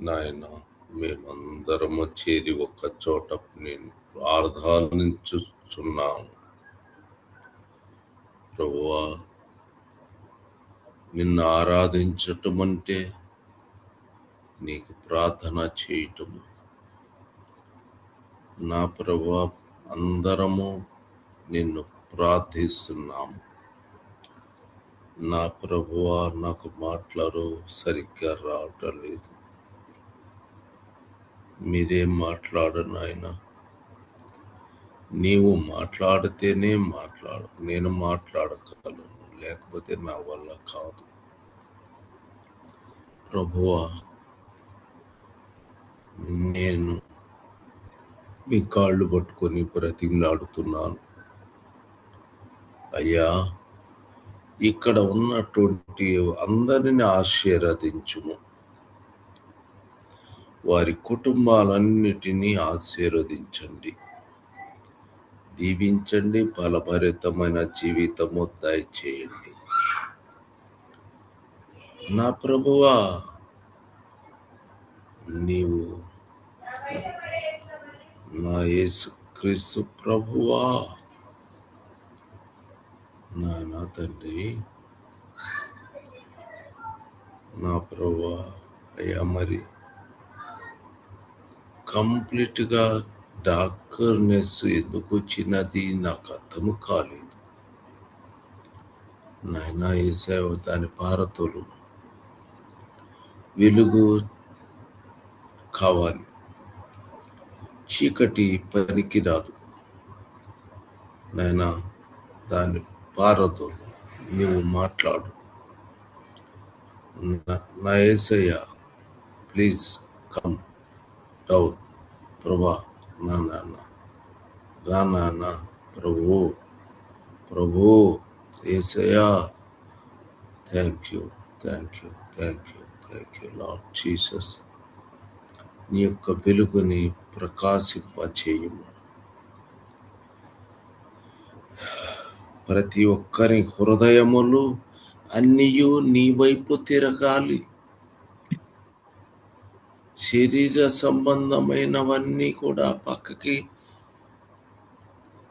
నాయన మేమందరము చేరి ఒక్క చోట నేను ప్రార్థించుచున్నాము. ప్రభువా, నిన్ను ఆరాధించటం అంటే నీకు ప్రార్థన చేయటము. నా ప్రభువా, అందరము నిన్ను ప్రార్థిస్తున్నాము. నా ప్రభువా, నాకు మాటలు సరిగ్గా రావటం లేదు. మీరేం మాట్లాడు నాయన. నీవు మాట్లాడితేనే నేను మాట్లాడగలను, లేకపోతే నా వల్ల కాదు. ప్రభువా, నేను మీ కాళ్ళు పట్టుకొని బ్రతిమలాడుతున్నాను. అయ్యా, ఇక్కడ ఉన్నటువంటి అందరిని ఆశీర్వదించుము. వారి కుటుంబాలన్నిటినీ ఆశీర్వదించండి, దీవించండి, ఫలభరితమైన జీవితము దయచేయండి. నా ప్రభువా, నీవు నా యేసుక్రీస్తు ప్రభువా, నా తండ్రి, నా ప్రభువా, అయ్యా, మరి కంప్లీట్గా డార్క్నెస్ ఎందుకు వచ్చినది నాకు అర్థము కాలేదు. నాయన యేసయ్య, దాని పారతోలు వెలుగు కావాలి. చీకటి పనికి రాదు నాయన, దాని పారతోలు నువ్వు మాట్లాడు. నా యేసయ్య, ప్లీజ్ కమ్ డౌన్. ప్రభా, నా ప్రభు యేసయ్యా, థ్యాంక్ యూ లార్డ్ జీసస్. నీ యొక్క వెలుగుని ప్రకాశింపచేయము. ప్రతి ఒక్కరి హృదయములు అన్నియు నీ వైపు తిరగాలి. శరీర సంబంధమైనవన్నీ కూడా పక్కకి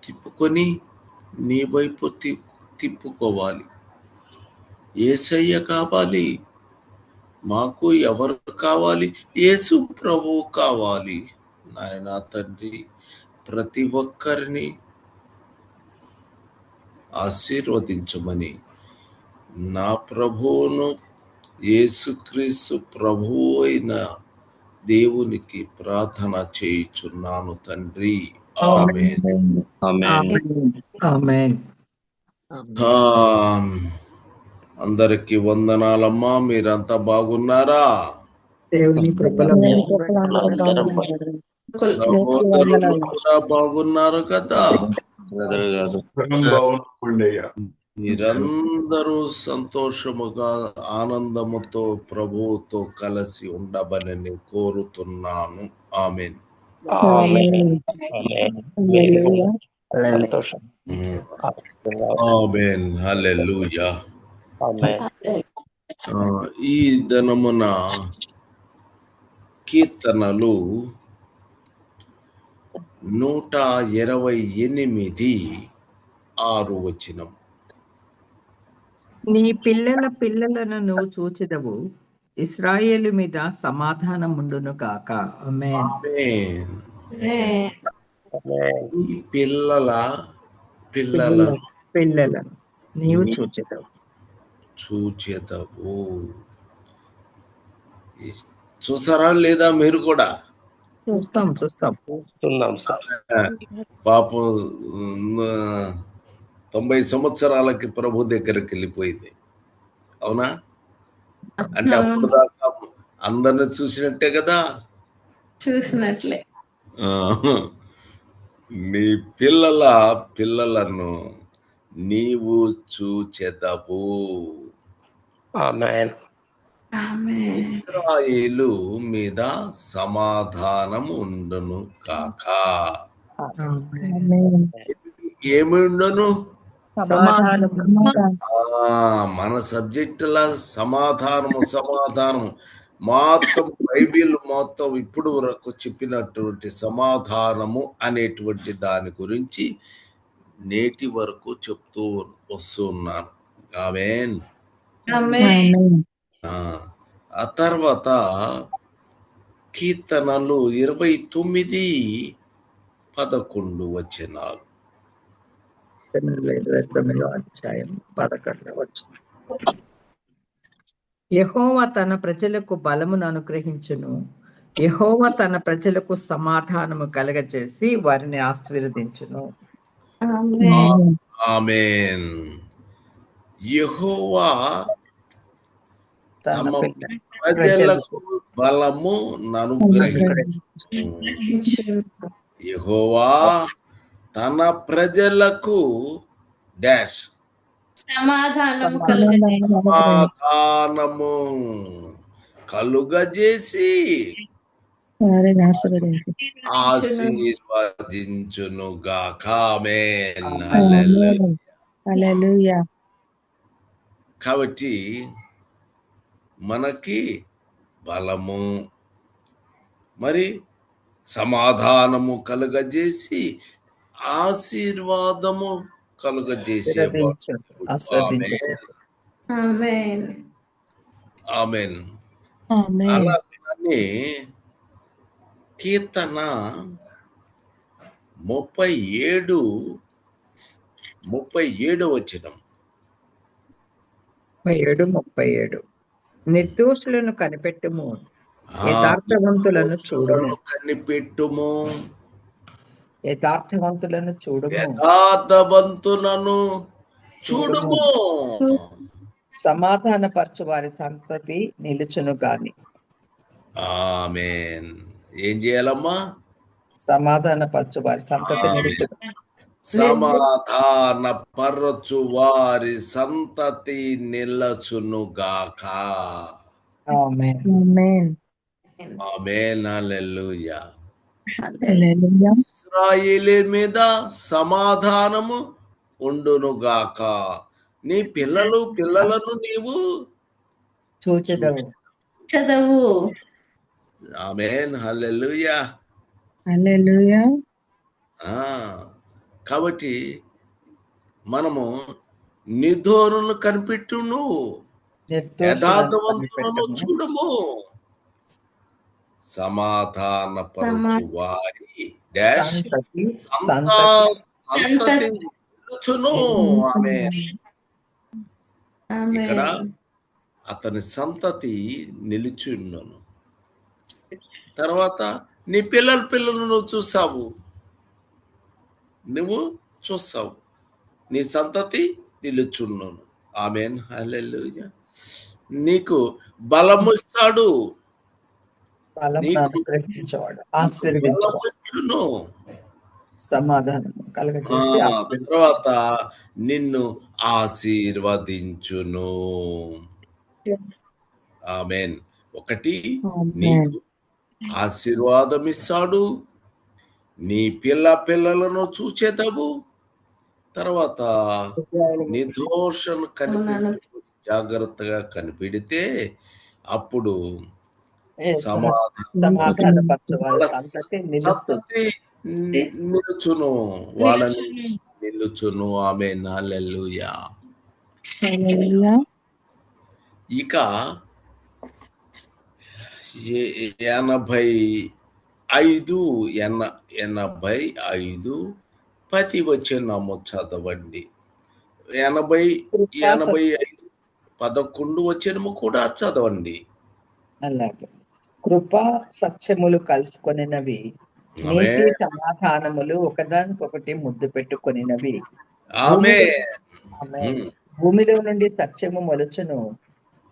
తిప్పుకొని నీ వైపు తిప్పుకోవాలి. యేసయ్య కావాలి మాకు. ఎవరు కావాలి? యేసు ప్రభువు కావాలి. నాయన తండ్రి, ప్రతి ఒక్కరిని ఆశీర్వదించమని నా ప్రభువును యేసుక్రీస్తు ప్రభువు అయిన దేవునికి ప్రార్థన చేయుచున్నాను తండ్రి. ఆమేన్. అందరికి వందనాలమ్మా. మీరంతా బాగున్నారా? దేవుని కృపలో సహోదరులు కూడా బాగున్నారు కదా? మీరందరూ సంతోషముగా ఆనందముతో ప్రభువుతో కలిసి ఉండబలని కోరుతున్నాను. ఆమేన్. ఆమేన్. హల్లెలూయా. ఈ దినమున కీర్తనలు 128:6 నీ పిల్లల పిల్లలను నువ్వు చూచెదవు, ఇశ్రాయేలు మీద సమాధానం ఉండును గాక. ఆమేన్. ఈ పిల్లలను నీవు చూచెదవు. చూసారా లేదా? మీరు కూడా చూస్తాం. పాపం 90 సంవత్సరాలకి ప్రభు దగ్గరికి వెళ్ళిపోయింది. అవునా? అంటే అప్పుడు దాకా అందరిని చూసినట్టే కదా, చూసినట్లే. నీ పిల్లలను నీవు చూచెదవు. ఇశ్రాయేలు మీద సమాధానం ఉండును కాక. ఏమి ఉండును? మన సబ్జెక్టుల సమాధానము. మొత్తం బైబిల్ మొత్తం ఇప్పుడు వరకు చెప్పినటువంటి సమాధానము అనేటువంటి దాని గురించి నేటి వరకు చెప్తూ వస్తున్నాను. ఆమేన్. ఆమేన్. ఆ తర్వాత కీర్తనలు 29:11 వచనాలు. 29వ అధ్యాయం 11వ వచనం. యెహోవా తన ప్రజలకు బలమును అనుగ్రహించును. యెహోవా తన ప్రజలకు సమాధానము కలగజేసి వారిని ఆశీర్వదించును. ఆమేన్. ఆమేన్. యెహోవా తన తమ ప్రజలకు ప్రజలకు బలము అనుగ్రహించు. యెహోవా తన ప్రజలకు డాష్ సమాధానము సమాధానము కలుగజేసి ఆశీర్వదించునుగాక. ఆమేన్. హల్లెలూయా. కాబట్టి మనకి బలము మరి సమాధానము కలుగజేసి ఆశీర్వాదము కలుగజేసేవాడు. ఆమేన్. ఆమేన్. అలాగే కీర్తన 37 వచనం. 37 నిర్దోషులను కనిపెట్టుము, యథార్థవంతులను చూడుము. కనిపెట్టుము, యథార్థవంతులను చూడుము. యథార్థవంతులను చూడుము. సమాధానపరచు వారి సంతతి నిలుచును గాని. ఆమేన్. ఏం చేయాలమ్మా? సమాధానపరచు వారి సంతతి నిలుచును. సమాధానపరచు వారి సంతతి నిలచునుగాక. ఆమేన్. ఆమేన్. హల్లెలూయా. ఇశ్రాయేలు మీద సమాధానము ఉండునుగాక. నీ పిల్లలను నీవు చూచెదవు. చదువు. ఆమేన్. హల్లెలూయా. కాబట్టి మనము నిర్దోషులను కనిపెట్టును, యథార్థవంతులను చూడము, సమాధానపరచు వారి డాష్ సంతతి నిలుచును. ఆమేన్. ఇక్కడ అతని సంతతి నిలుచున్నను. తర్వాత నీ పిల్లలను నువ్వు చూస్తావు, నీ సంతతి నిలుచున్నాను. ఆమేన్. హల్లెలూయా. నీకు బలము ఇస్తాడు, అనుగ్రహించేవాడు, ఆశీర్వదించును, సమాధానం కలగజేసి తర్వాత నిన్ను ఆశీర్వదించును. ఆమేన్. ఒకటి, నీకు ఆశీర్వాదం ఇస్తాడు, నీ పిల్లలను చూచేదవు. తర్వాత నిర్దోషను జాగ్రత్తగా కనిపెడితే అప్పుడు సంతతి నిలుచును, వాళ్ళని నిలుచును. ఆమేన్. హల్లెలూయా. ఇక 85 10 వచనము చదవండి. 11 వచనము కూడా చదవండి. అలాగే కృపా సత్యములు కలుసుకొనినవి, నీతి సమాధానములు ఒకదానికొకటి ముద్దు పెట్టుకొనినవి. ఆమేన్. భూమిలో నుండి సత్యము మొలుచును,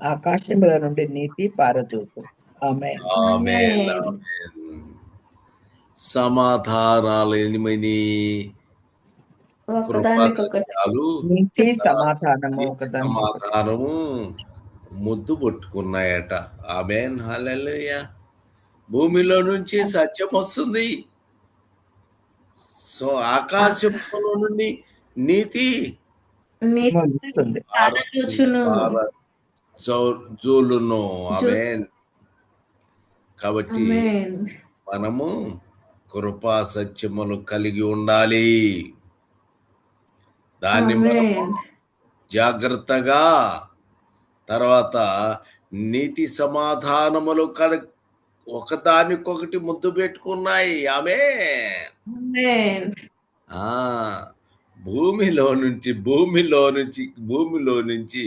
ఆకాశముల నుండి నీతి పారజూతు. ఆమేన్. ఆమేన్. సమాధానాలు ఎనిమిది, నీతి సమాధానము ముద్దు పట్టుకున్నాయట. ఆమేన్. హల్లెలూయా. భూమిలో నుంచి సత్యం వస్తుంది, సో ఆకాశంలో నుండి నీతి జోలును. ఆమేన్. కాబట్టి ఆమేన్. మనము కృపా సత్యములు కలిగి ఉండాలి. దాన్ని మనము ఆమేన్. జాగ్రత్తగా, తర్వాత నీతి సమాధానములు ఒకదానికొకటి ముద్దు పెట్టుకున్నాయి. ఆమేన్. ఆ భూమిలో నుంచి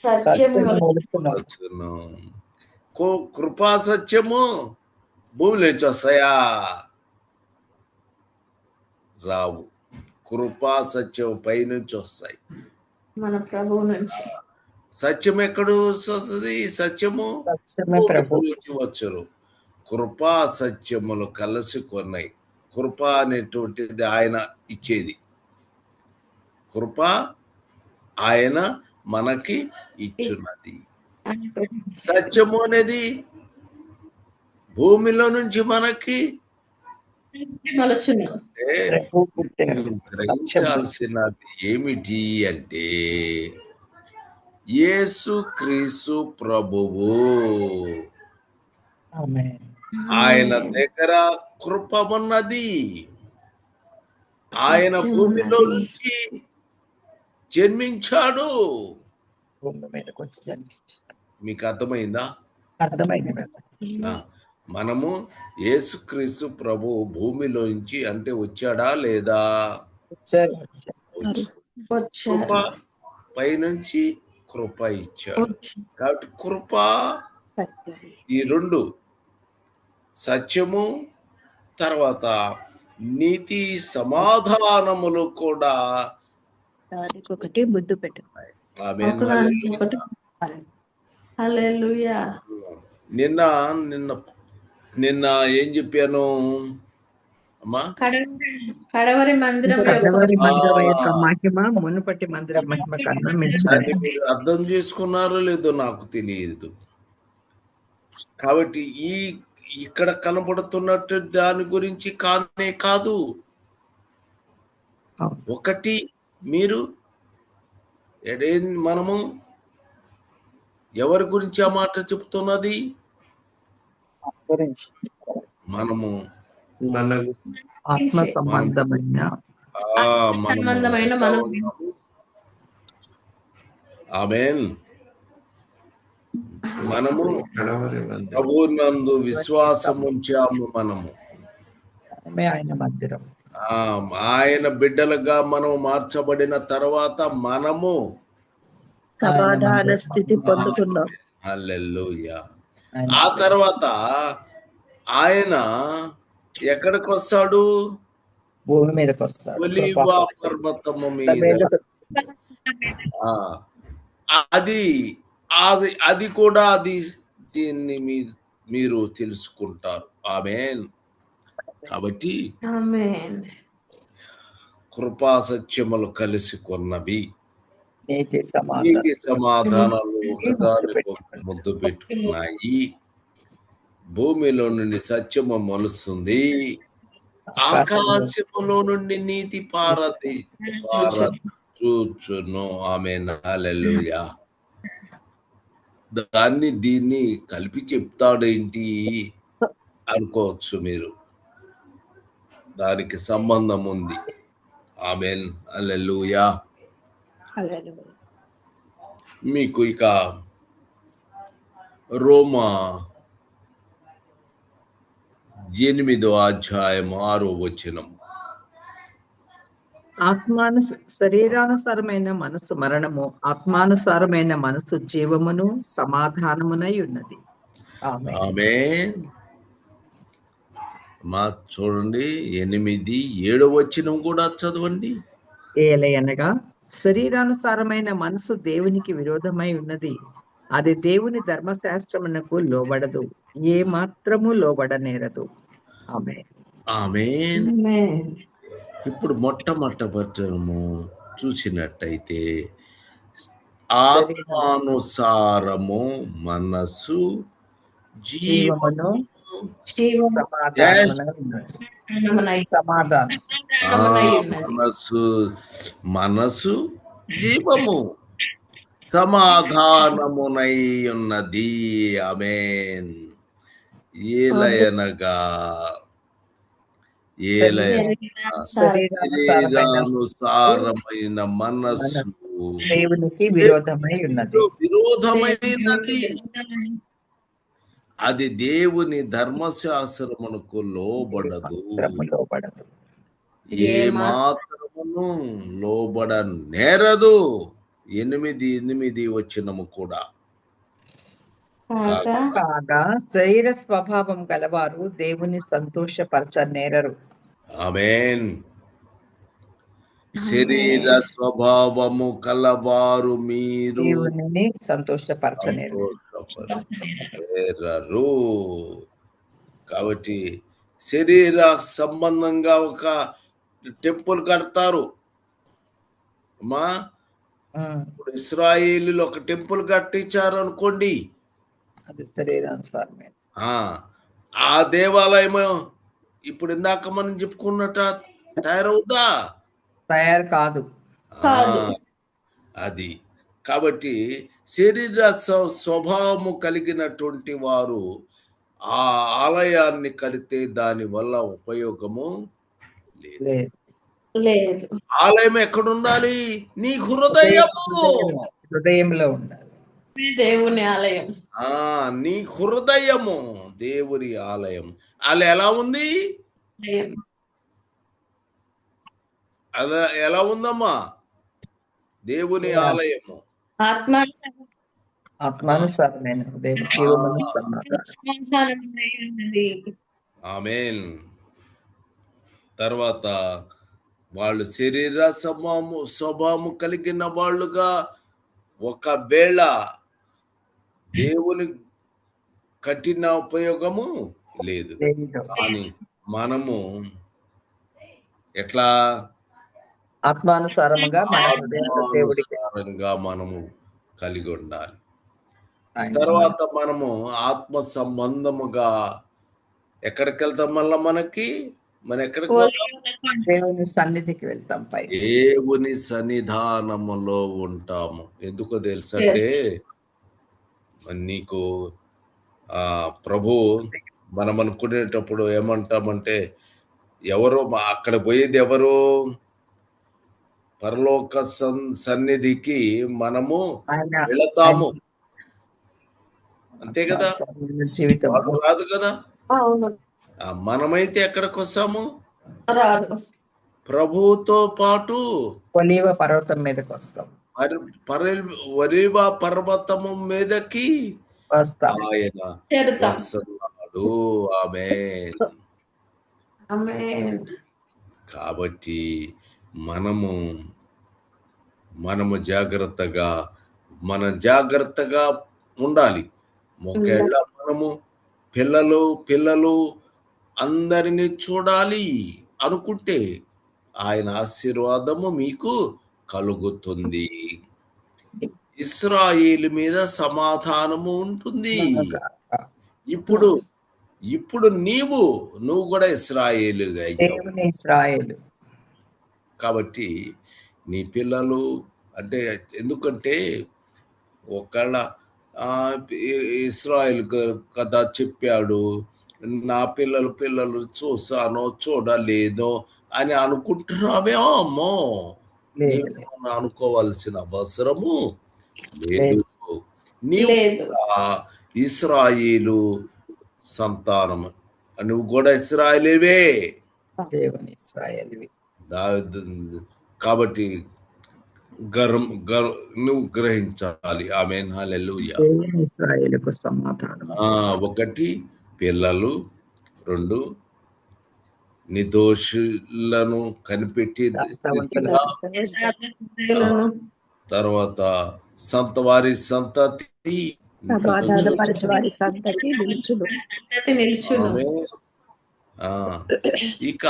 సత్యము వచ్చును. కృపా సత్యము భూమిలో నుంచి వస్తాయా? రావు. కృపా సత్యం పైనుంచి వస్తాయి. మన ప్రభువు నుంచి. సత్యం ఎక్కడ వస్తుంది? సత్యము నుంచి వచ్చును. కృపా సత్యములు కలిసి కొన్నాయి. కృప అనేటువంటిది ఆయన ఇచ్చేది. కృప ఆయన మనకి ఇచ్చున్నది. సత్యము అనేది భూమిలో నుంచి మనకి గ్రహించాల్సినది ఏమిటి అంటే యేసుక్రీస్తు ప్రభువు. ఆయన దగ్గర కృప ఉన్నది. ఆయన భూమిలో నుంచి జన్మించాడు. మీకు అర్థమైందా? మనము యేసుక్రీస్తు ప్రభు భూమిలో నుంచి అంటే వచ్చాడా లేదా? కృప పైనుంచి కృప ఇచ్చాడు. కాబట్టి కృప ఈ రెండు, సత్యము తర్వాత నీతి సమాధానములు కూడా ఒకటి ముద్దు పెట్టుకున్నాయి. నిన్న ఏం చెప్పాను అమ్మా? కడవరి మందిరం యొక్క మహిమ మునుపటి మందిరం మహిమ కన్నా మించినది. అర్థం చేసుకున్నారో లేదో నాకు తెలియదు. కాబట్టి ఇక్కడ కనబడుతున్నట్టు దాని గురించి కానే కాదు. ఒకటి మీరు మనము ఎవరి గురించి ఆ మాట చెప్తున్నది? మనము ఆత్మ సంబంధమైన ఆమేన్. మనము ప్రభువునందు విశ్వాసం ఉంచాము. మనము ఆయన బిడ్డలుగా మనం మార్చబడిన తర్వాత మనము సమాధాన స్థితి పొందుకున్నాం. హల్లెలూయా. ఆ తర్వాత ఆయన ఎక్కడికి వస్తాడు? భూమి మీదకి వస్తాడు. ఒలీవ పర్వతము మీద. అది కూడా దీన్ని మీరు తెలుసుకుంటారు. ఆమేన్. కాబట్టి కృపా సత్యములు కలిసి కొన్నవి, నీతి సమాధానాలు ముద్దు పెట్టుకున్నాయి. భూమిలో నుండి సత్యము మొలుస్తుంది, ఆకాశములో నుండి నీతి చూచును. ఆమేన్. హల్లెలూయా. దీన్ని కలిపి చెప్తాడేంటి అనుకోవచ్చు మీరు. దానికి సంబంధం ఉంది. ఆమేన్. హల్లెలూయా. మీకు ఇక రోమా 8వ అధ్యాయం 6వ వచనం. శరీరానుసారమైన మనసు మరణము, ఆత్మానుసారమైన మనసు జీవమును సమాధానమునై ఉన్నది. ఆమేన్. చూడండి 8, 7వ వచనం కూడా చదవండి. ఏలయనగా శరీరానుసారమైన మనసు దేవునికి విరోధమై ఉన్నది, అది దేవుని ధర్మశాస్త్రమునకు లోబడదు, ఏ మాత్రము లోబడనేరదు. ఆమేన్. ఆమేన్. ఇప్పుడు మొట్టమొదటము చూసినట్టయితే ఆత్మానుసారము మనసు జీవమును మనసు జీవము సమాధానమునై ఉన్నది. ఆమేన్. ఏలయనగా శరీరానుసారమైన మనస్సు దేవునికి విరోధమై ఉన్నది. విరోధమైనది. అది దేవుని ధర్మశాస్త్రమునకు లోబడదు, ఏ మాత్రమును లోబడ నేరదు. 8:8 వచనము కూడా. కాగా శరీర స్వభావం గలవారు దేవుని సంతోషపరచనేరరు. ఆమేన్. శరీర స్వభావము కలవారు మీరు దేవుని సంతోషపరచనేరరు. కాబట్టి శరీర సంబంధంగా ఒక టెంపుల్ కడతారు అమ్మా. ఇప్పుడు ఇశ్రాయేలీలు ఒక టెంపుల్ కట్టించారు అనుకోండి, అది శరీరానుసారమే. ఆ దేవాలయం ఇప్పుడు ఇందాక మనం చెప్పుకున్నట్ట తయారవుదా? తయారు కాదు. అది కాబట్టి శరీర స్వభావము కలిగినటువంటి వారు ఆ ఆలయాన్ని కడితే దాని వల్ల ఉపయోగము లేదు. ఆలయం ఎక్కడ ఉండాలి? నీ హృదయంలో ఉండాలి. దేవుని ఆలయం, నీ హృదయము దేవుని ఆలయం. అలా ఎలా ఉంది? అలా ఎలా ఉందమ్మా? దేవుని ఆలయము ఆత్మానుసారమైన ఆమేన్. తర్వాత వాళ్ళు శరీర స్వభావము కలిగిన వాళ్ళుగా ఒకవేళ దేవుని కఠిన ఉపయోగము లేదు. కానీ మనము ఎట్లా ఆత్మానుసారంగా మనము కలిగి ఉండాలి. తర్వాత మనము ఆత్మ సంబంధముగా ఎక్కడికి వెళ్తాం? మళ్ళా మన ఎక్కడికి దేవుని సన్నిధికి వెళ్తాం, దేవుని సన్నిధానములో ఉంటాము. ఎందుకో తెలుసంటే నీకు ప్రభు మనం అనుకునేటప్పుడు ఏమంటామంటే, ఎవరు అక్కడ పోయేది ఎవరు? పరలోక సన్నిధికి మనము వెళతాము, అంతే కదా? జీవితం రాదు కదా. మనమైతే ఎక్కడికి వస్తాము? ప్రభువుతో పాటు ఒలీవ పర్వతం మీదకి వస్తాం. ఒలీవ పర్వతము మీదకి ఆయన వస్తున్నాడు. ఆమేన్. కాబట్టి మనము జాగ్రత్తగా ఉండాలి. ఒకవేళ మనము పిల్లలు అందరినీ చూడాలి అనుకుంటే ఆయన ఆశీర్వాదము మీకు కలుగుతుంది. ఇశ్రాయేలు మీద సమాధానము ఉంటుంది. ఇప్పుడు నువ్వు కూడా ఇశ్రాయేలుగా అయ్యావు. కాబట్టి నీ పిల్లలు అంటే, ఎందుకంటే ఒకవేళ ఇశ్రాయేల్ కదా చెప్పాడు, నా పిల్లలు చూసానో చూడలేదో అని అనుకుంటున్నావేమో. అమ్మో, అనుకోవాల్సిన అవసరము లేదు. నీవు ఇశ్రాయేలు సంతానము, నువ్వు కూడా ఇశ్రాయేలువే. కాబట్టి నువ్వు గ్రహించాలి. ఆమేన్. హల్లెలూయా. ఇశ్రాయేలుకు సమాధానం. 1 పిల్లలు, 2 నిర్దోషులను కనిపెట్టి, తర్వాత వారి సంతతి ఇక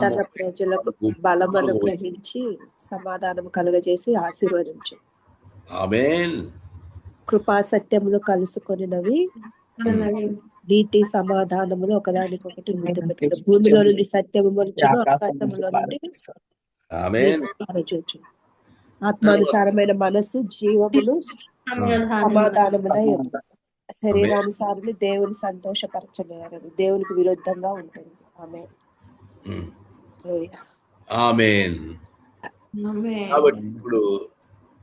తన ప్రజలకు బలమును గ్రహించి సమాధానం కలుగజేసి ఆశీర్వదించు. ఆమేన్. కృపా సత్యములు కలుసుకొనినవి నీతి సమాధానములు ఒకదానికొకటి ముందు పెట్టిన భూమిలో నుండి సత్యము మొలుచును, ఆకాశములో నుండి ఆత్మానుసారమైన మనస్సు జీవమును సమాధానమునై ఉంది. శరీరానుసారులు దేవుని సంతోషపరచలేరు, దేవునికి విరుద్ధంగా ఉంటుంది. ఆమేన్. ఆమేన్. కాబట్టి ఇప్పుడు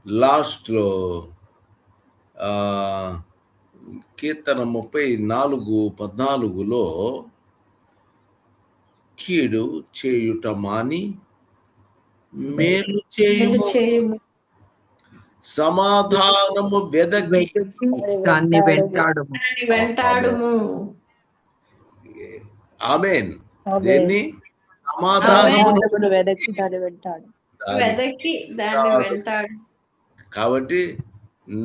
లాస్ట్ లో కీర్తన 34:14 కీడు చేయుట మాని మేలు చేయుము, సమాధానము వెదకి దాన్ని వెంటాడుము. ఆమేన్. దేన్ని? సమాధానమును వెదకి దాన్ని వెంటాడు. కాబట్టి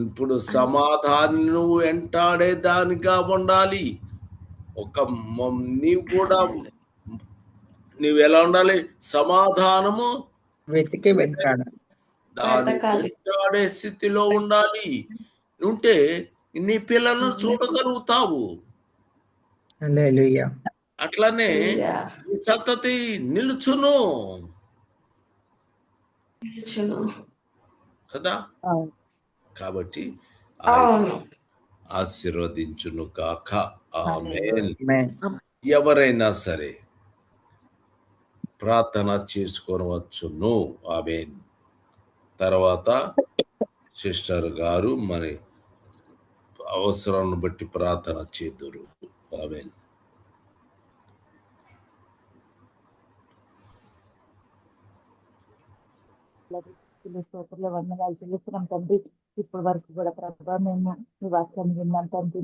ఇప్పుడు సమాధానం వెంటాడే దానిగా ఉండాలి. నీవు ఎలా ఉండాలి? సమాధానము వెతికి వెంటాడాలి, వెంటాడే స్థితిలో ఉండాలి. ఉంటే నీ పిల్లలను చూడగలుగుతావు. హల్లెలూయా. అట్లనే నీ సంతతి నిలుచును కదా. కాబట్టి ఆశీర్వదించును గాక. ఆమేన్. ఎవరైనా సరే ప్రార్థన చేసుకోవచ్చును. ఆమేన్. తర్వాత సిస్టర్ గారు మరి అవసరాన్ని బట్టి ప్రార్థన చేదురు. ఆమేన్. వందనాలు చెల్లిస్తున్నాం తండ్రి. ఇప్పటి వరకు కూడా ప్రభా మేము మీ వాక్యాన్ని విన్నాం తండ్రి.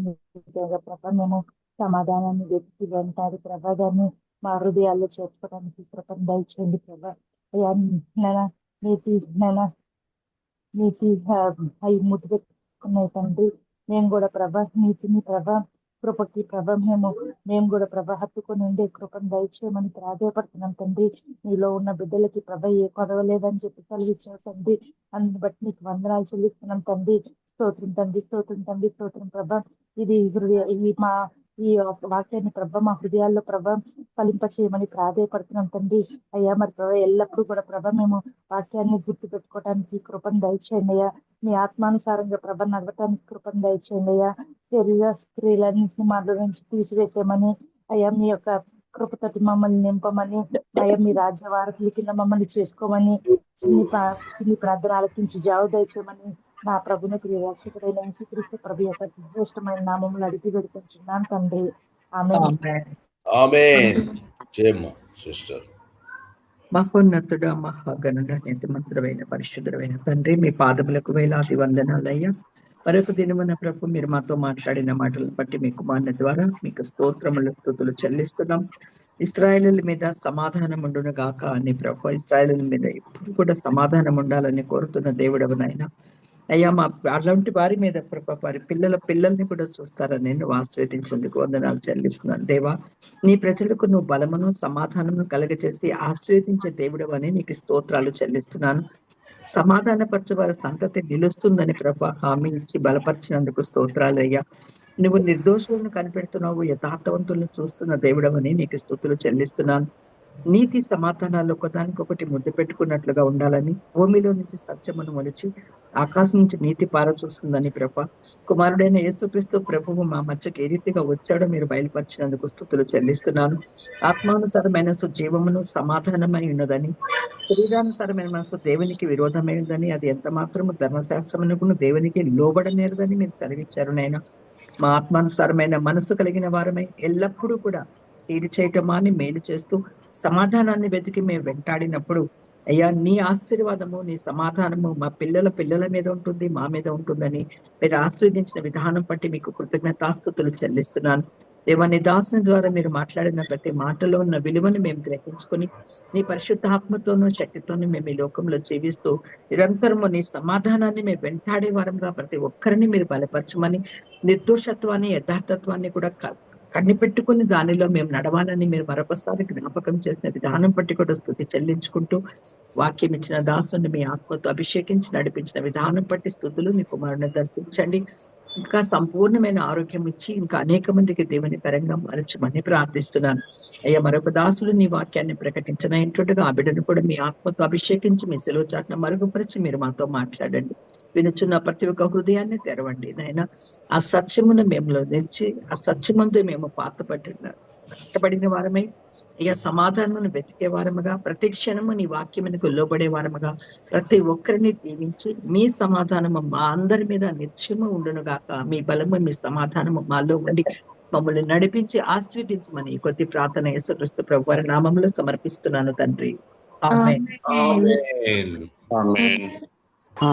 ప్రభా మేము సమాధానాన్ని వెతికి వెంటాడు ప్రభా దాన్ని మా హృదయాల్లో చేర్చుకోవడానికి ప్రభా దయచేయండి ప్రభా. అయ్యా నీతి అవి ముద్దు పెట్టుకున్నాయి తండ్రి. మేము కూడా ప్రభా నీతిని ప్రభా కృపకి ప్రభా మేము కూడా ప్రభా హత్తుకొని ఉండే కృపను దయచేయమని ప్రాధాయపడుతున్నాం తండ్రి. నీలో ఉన్న బిడ్డలకి ప్రభా ఏ కొదవలేదని చెప్పి కలిగించావు తండ్రి. అందుని బట్టి నీకు వందనాలు చెల్లిస్తున్నాం తండ్రి. స్తోత్రం తండ్రి, స్తోత్రం తండ్రి, స్తోత్రం ప్రభా. ఈ వాక్యాన్ని ప్రభా మా హృదయాల్లో ప్రభా ఫలింప చేయమని ప్రాధాయపడుతున్నాం తండ్రి. అయ్యా మరి ప్రభా ఎల్లప్పుడూ కూడా ప్రభా మేము వాక్యాన్ని గుర్తు పెట్టుకోవడానికి కృపను దయచేయండి అయ్యా. మీ ఆత్మానుసారంగా ప్రభ నడవటానికి కృపను దయచేయండి అయ్యా. శరీర స్త్రీలన్నింటినీ మాలో నుంచి తీసివేసేమని అయ్యా మీ యొక్క కృపతోటి మమ్మల్ని నింపమని అయ్యా మీ రాజ్య వారసుల కింద మమ్మల్ని చేసుకోమని చిన్ని ప్రార్థన ఆలకించి జావు దయచేయమని నా ప్రభుని ప్రియరక్షకుడైన యేసుక్రీస్తు ప్రభు యొక్క శ్రేష్టమైన నామములు అడిగి పెడుతున్నాను తండ్రి. ఆమేన్. సిస్టర్ మహోన్నతుడ మహాగణుడ నీతిమంతుడైన పరిశుద్ధుడైన తండ్రి, మీ పాదములకు వేలాది వందనాలయ్యా. మరొక దినమున ప్రభు మీరు మాతో మాట్లాడిన మాటలను బట్టి మీ కుమారుని ద్వారా మీకు స్తోత్రములు స్తుతులు చెల్లిస్తున్నాం. ఇశ్రాయేలుల మీద సమాధానం ఉండును గాక అని ప్రభు, ఇశ్రాయేలుల మీద ఎప్పుడు కూడా సమాధానం ఉండాలని కోరుతున్న దేవుడవనైనా అయ్యా. మా అలాంటి వారి మీద ప్రభ వారి పిల్లల్ని కూడా చూస్తారని నేను ఆశీర్వదించేందుకు వందనాలు చెల్లిస్తున్నాను దేవా. నీ ప్రజలకు నువ్వు బలమును సమాధానమును కలగజేసి ఆశీర్వదించే దేవుడు అని నీకు స్తోత్రాలు చెల్లిస్తున్నాను. సమాధానపరచవారి సంతతి నిలుస్తుందని ప్రభ హామీ ఇచ్చి బలపరిచినందుకు స్తోత్రాలు అయ్యా. నువ్వు నిర్దోషులను కనిపెడుతున్నావు, యథార్థవంతులను చూస్తున్న దేవుడవని నీకు స్తుతులు చెల్లిస్తున్నాను. నీతి సమాధానాలు ఒకదానికొకటి ముద్దు పెట్టుకున్నట్లుగా ఉండాలని, భూమిలో నుంచి సత్యమును మొలిచి ఆకాశం నుంచి నీతి పారచూస్తుందని ప్రభ కుమారుడైన యేసుక్రీస్తు ప్రభువు మా మధ్యకి ఏ రీతిగా వచ్చాడో మీరు బయలుపరిచినందుకు స్తుతులు చెల్లిస్తున్నాను. ఆత్మానుసారమైన మనసు జీవమును సమాధానమై ఉన్నదని, శరీరానుసారమైన మనసు దేవునికి విరోధమై ఉందని, అది ఎంత మాత్రము ధర్మశాస్త్రమునకు దేవునికి లోబడనేరదని మీరు సెలవిచ్చారు నైనా. మా ఆత్మానుసారమైన మనసు కలిగిన వారమై ఎల్లప్పుడూ కూడా కీడు చేయటమాని మేలు చేస్తూ సమాధానాన్ని వెతికి మేము వెంటాడినప్పుడు అయ్యా నీ ఆశీర్వాదము నీ సమాధానము మా పిల్లల మీద ఉంటుంది, మా మీద ఉంటుందని మీరు ఆశీర్వదించిన విధానం బట్టి మీకు కృతజ్ఞతాస్తుతులు చెల్లిస్తున్నాను. దేవా, నీ దాసుని ద్వారా మీరు మాట్లాడిన ప్రతి మాటలో ఉన్న విలువను మేము గ్రహించుకొని నీ పరిశుద్ధాత్మతోనూ శక్తితోనూ మేము ఈ లోకంలో జీవిస్తూ నిరంతరము నీ సమాధానాన్ని మేము వెంటాడే వారంగా ప్రతి ఒక్కరిని మీరు బలపరచమని, నిర్దోషత్వాన్ని యథార్థత్వాన్ని కూడా కనిపెట్టుకుని దానిలో మేము నడవాలని మీరు మరొకసారి జ్ఞాపకం చేసిన విధానం బట్టి కూడా స్తుతి చెల్లించుకుంటూ, వాక్యం ఇచ్చిన దాసుని మీ ఆత్మతో అభిషేకించి నడిపించిన విధానం బట్టి స్తుతులు. మీ కుమారుని దర్శించండి, ఇంకా సంపూర్ణమైన ఆరోగ్యం ఇచ్చి ఇంకా అనేక మందికి దేవుని పరంగా మరచమని ప్రార్థిస్తున్నాను. అయ్యా, మరొక దాసులు నీ వాక్యాన్ని ప్రకటించిన ఇంటుగా ఆ బిడ్డను కూడా మీ ఆత్మతో అభిషేకించి మీ సెలవు చాటున మరుగుపరిచి మీరు మాతో మాట్లాడండి. వినుచున్న ప్రతి ఒక్క హృదయాన్ని తెరవండి నాయన. ఆ సత్యమును మేము నిలిచి ఆ సత్యమందు మేము కట్టబడిన వారమై అయ్యా సమాధానమును వెతికే వారముగా, ప్రతి క్షణము నీ వాక్యమునకు లోబడే వారముగా ప్రతి ఒక్కరిని దీవించి మీ సమాధానము మా అందరి మీద నిత్యము ఉండును గాక. మీ బలము మీ సమాధానము మాలో ఉండి మమ్మల్ని నడిపించి ఆస్వాదించమని కొద్ది ప్రార్థన యేసుక్రీస్తు ప్రభువారి నామములో సమర్పిస్తున్నాను తండ్రి. ఆమేన్. ఆమేన్.